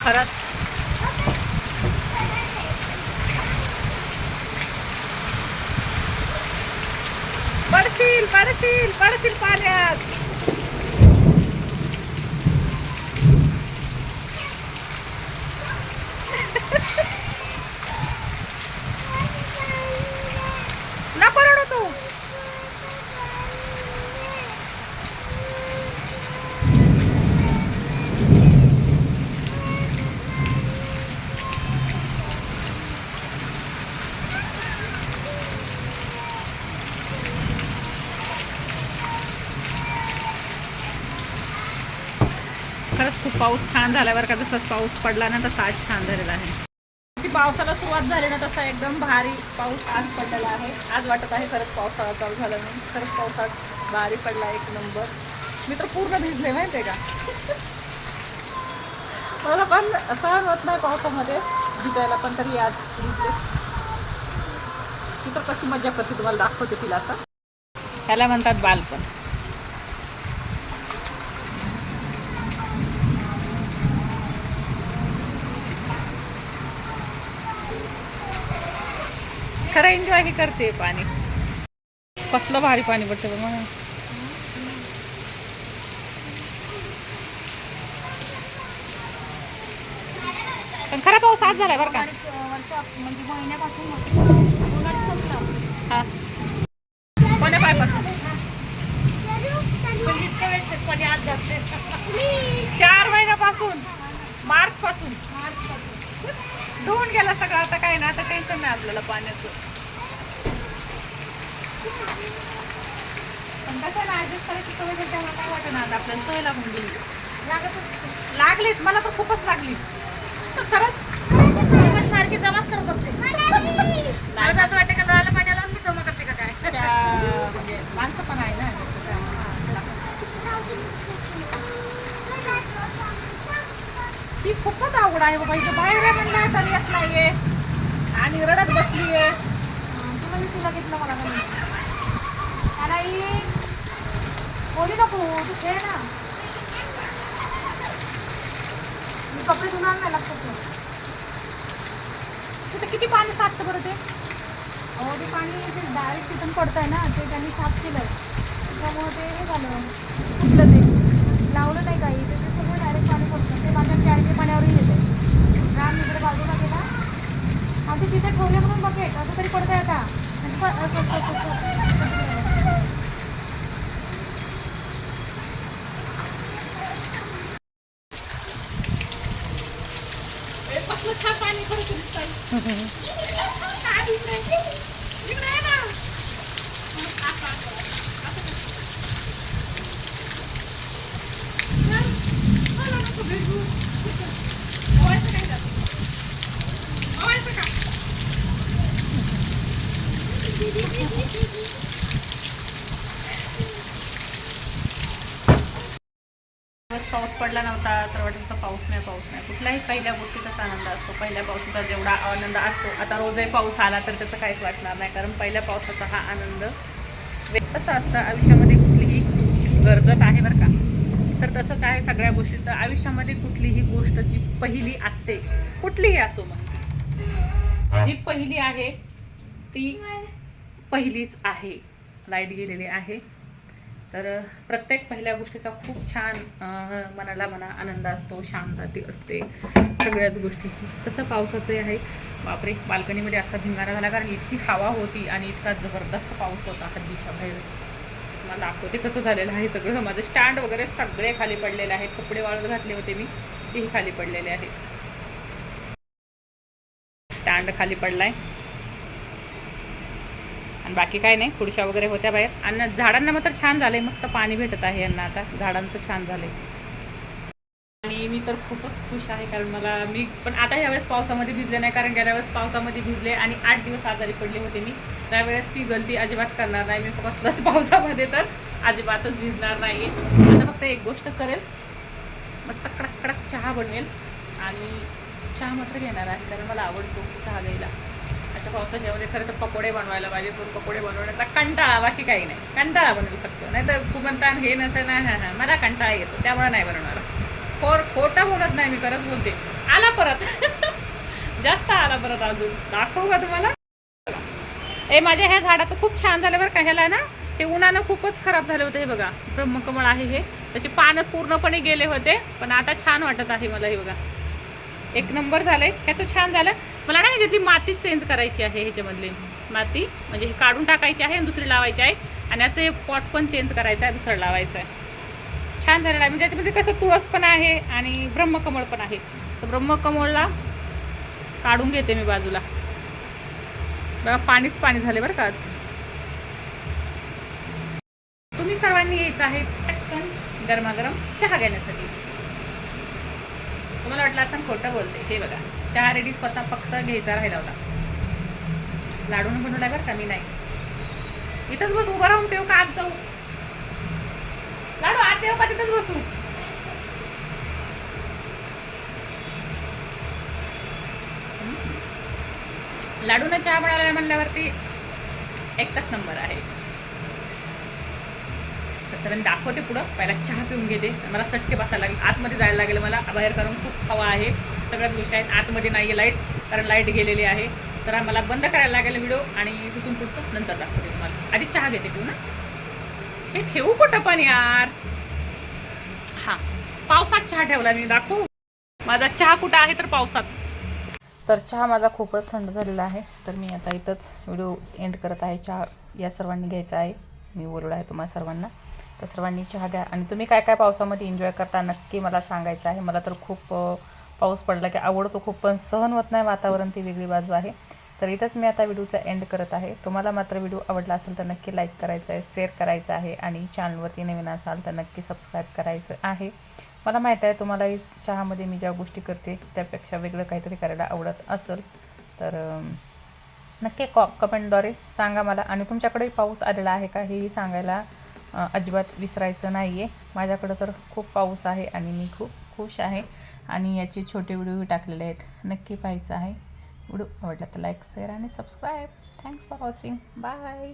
खरंच पडशील पडशील पडशील पाण्यात. नको रडू तू. खरंच खूप पाऊस छान झाला बरं का. जसं पाऊस पडला ना तसा आज छान झालेला आहे. जशी पावसाला सुरुवात झाली ना तसा एकदम भारी पाऊस आज पडलेला आहे. आज वाटत आहे खरंच पावसाळा चालू झाला नाही. खरंच पावसात भारी पडला एक नंबर. मी तर पूर्ण भिजले माहिती आहे का. मला पण सहन होत नाही पावसामध्ये भिजायला, पण तरी आज भिजले. ती तर कशी मजा करते तुम्हाला दाखवते तिला. आता ह्याला म्हणतात बालपण. खरं एन्जॉय ही करते पाणी. कसलं भारी पाणी पडतं बघ मला. पण खरा पाऊस आज झालाय बरं का. म्हणजे महिन्यापासून हा कोण्या पायपासून? 4 महिन्यापासून, मार्च पासून धुवून गेला सगळं. आता काय ना, आता टेन्शन नाही आपल्याला पाण्याचं. पण कसं ना ऍडजस्ट करायची सवय झाली त्यामुळे काय वाटत ना. आता आपल्याला सवय लागून गेली. लागलीच मला तर खूपच लागली खरंच. सारखी जमाच करत असते. मला असं वाटतं का नळाला पाण्याला मी जमा करते का काय. म्हणजे माणसं पण आहे ना. ती खूपच आवड आहे बाबा. इथं बाहेर आहे म्हणलं तर येत नाहीये आणि रडत बसलीये. तुला मी तुला घेतलं मला नाही बोली नको तू खेळ ना. मी कपडे धुणार नाही लागतात. तिथं किती पाणी साचतं बरं ते. अहो ते पाणी ते डायरेक्ट तिथून पडतंय ना, ते त्यांनी साफ केलं त्यामुळे ते हे झालं कुठलं ते लावलं नाही काही. ते सगळं डायरेक्ट पाणी पडतं. ते माझ्या कॅरके पाण्यावरही येते. राम इकडे बाजूला गेला आधी तिथे ठेवले म्हणून बघे असं तरी पडतंय आता. कसलं छान पाणी खरंच दिसतंय. पाऊस पडला नव्हता तर वाटत पाऊस नाही. कुठल्याही पहिल्या गोष्टीचाच आनंद असतो. पहिल्या पावसाचा जेवढा आनंद असतो, आता रोजही पाऊस आला तर त्याचं काहीच वाटणार नाही, कारण पहिल्या पावसाचा हा आनंद कसं असतं. आयुष्यामध्ये कुठलीही गरजत आहे बरं का. तर तसंच आहे सगळ्या गोष्टीचं. आयुष्यामध्ये कुठलीही गोष्ट जी पहिली असते, कुठलीही असो, मग जी पहिली आहे ती पहिलीच आहे. लाईट गेलेली आहे तर प्रत्येक पहिल्या गोष्टीचा खूप छान मनाला आनंद असतो, शांतता असते सगळ्याच गोष्टीची. तसं पावसाचं आहे. बापरे, बाल्कनीमध्ये असा धिंगाणा झाला, कारण इतकी हवा होती आणि इतका जबरदस्त पाऊस होता हद्दीच्या बाहेरच. मला दाखवते कसं झालेलं आहे सगळं. माझं स्टँड वगैरे सगळे खाली पडलेले आहेत. कपडे वाळत घातले होते मी, तेही खाली पडलेले आहेत. स्टँड खाली पडलाय आणि बाकी काय नाही. खुर्च्या वगैरे होत्या बाहेर. आणि झाडांना मात्र छान झालंय, मस्त पाणी भेटत आहे यांना आता. झाडांचं छान झालंय आणि मी तर खूपच खुश आहे, कारण मी पण आता ह्यावेळेस पावसामध्ये भिजले नाही, कारण गेल्या वेळेस पावसामध्ये भिजले आणि 8 दिवस आजारी पडले होते मी. त्यावेळेस ती गलती अजिबात करणार नाही मी. कसलंच पावसामध्ये तर अजिबातच भिजणार नाही. आता फक्त एक गोष्ट करेल, मस्त कडक कडक चहा बनवेल आणि चहा मात्र घेणार आहे, कारण मला आवडतो चहा घ्यायला. अशा पावसाच्या मध्ये खरं तर पकोडे बनवायला पाहिजे. पण पकोडे बनवण्याचा कंटाळा, बाकी काही नाही. कंटाळा बनवू शकतो, नाही तर खूप म्हणता हे नसेल ना. मला कंटाळा येतो त्यामुळे नाही बनवणार. खोटं बोलत नाही मी, खरंच बोलते. आला परत जास्त आला परत. अजून दाखवू का तुम्हाला? माझ्या ह्या झाडाचं खूप छान झालं बरं का. ह्याला ना ते उन्हानं खूपच खराब झाले होते. हे बघा ब्रह्मकमळ आहे हे, त्याचे पानं पूर्णपणे गेले होते, पण आता छान वाटत आहे मला. हे बघा एक नंबर झालंय ह्याचं, छान झालं. मला ना ह्याच्यातली माती चेंज करायची आहे. ह्याच्यामधली माती म्हणजे हे काढून टाकायची आहे आणि दुसरी लावायची आहे, आणि याचं हे पॉट पण चेंज करायचं आहे, दुसरं लावायचं आहे. छान झालेलं आहे. म्हणजे याच्यामध्ये कसं तुळस पण आहे आणि ब्रह्मकमळ पण आहे. तर ब्रह्मकमळला काढून घेते मी बाजूला. बघा पाणीच पाणी झाले बरं का आज. तुम्ही सर्वांनी यायचं आहे पटकन गरमागरम चहा घेण्यासाठी. तुम्हाला वाटलं असं खोटं बोलते. हे बघा चहा रेडी, स्वतः फक्त घ्यायचा राहिला होता. लाडून बनवला बरं का मी नाही. इथंच बस उभं राहून पेऊ का आत जाऊ? लाडू आत येऊ का तिथंच बसू? लाडूनं चहा बनवला म्हणल्यावरती एकच नंबर आहे. तर मी दाखवते पुढं. पहिला चहा पिऊन घेते. मला चटके बसायला लागेल, आतमध्ये जायला लागेल मला बाहेर, कारण खूप हवा आहे. सगळ्याच गोष्टी आहेत. आतमध्ये नाही आहे लाईट, कारण लाईट गेलेली आहे. तर आम्हाला बंद करायला लागेल व्हिडिओ, आणि तिथून पुढचं नंतर दाखवते तुम्हाला. आधी चहा घेते पिऊ ना. हे ठेवू कुठं पण यार. हां पावसात चहा ठेवला मी. दाखवू माझा चहा कुठं आहे तर पावसात. तर चहा माझा खूपच थंड झालेला आहे. तर मी आता इथंच व्हिडिओ एंड करत आहे. चहा या सर्वांनी घ्यायचा आहे, मी बोलवलं आहे तुम्हाला सर्वांना. तर सर्वांनी चहा घ्या, आणि तुम्ही काय काय पावसामध्ये एन्जॉय करता नक्की मला सांगायचं आहे. मला तर खूप पाऊस पडला की आवडतो खूप, पण सहन होत नाही वातावरण, ती वेगळी बाजू आहे. तर इथंच मी आता व्हिडिओचा एंड करत आहे. तुम्हाला मात्र व्हिडिओ आवडला असेल तर नक्की लाईक करायचं आहे, शेअर करायचं आहे, आणि चॅनलवरती नवीन असाल तर नक्की सबस्क्राईब करायचं आहे. मला माहीत आहे तुम्हालाही चहामध्ये मी ज्या गोष्टी करते त्यापेक्षा वेगळं काहीतरी करायला आवडत असेल तर नक्की कमेंटद्वारे सांगा मला. आणि तुमच्याकडेही पाऊस आलेला आहे का हेही सांगायला अजिबात विसरायचं नाही आहे. माझ्याकडं तर खूप पाऊस आहे आणि मी खूप खुश आहे, आणि याचे छोटे व्हिडिओही टाकलेले आहेत, नक्की पाहायचं आहे. व्हिडिओ आवडला तर लाईक शेअर आणि subscribe. Thanks for watching. Bye.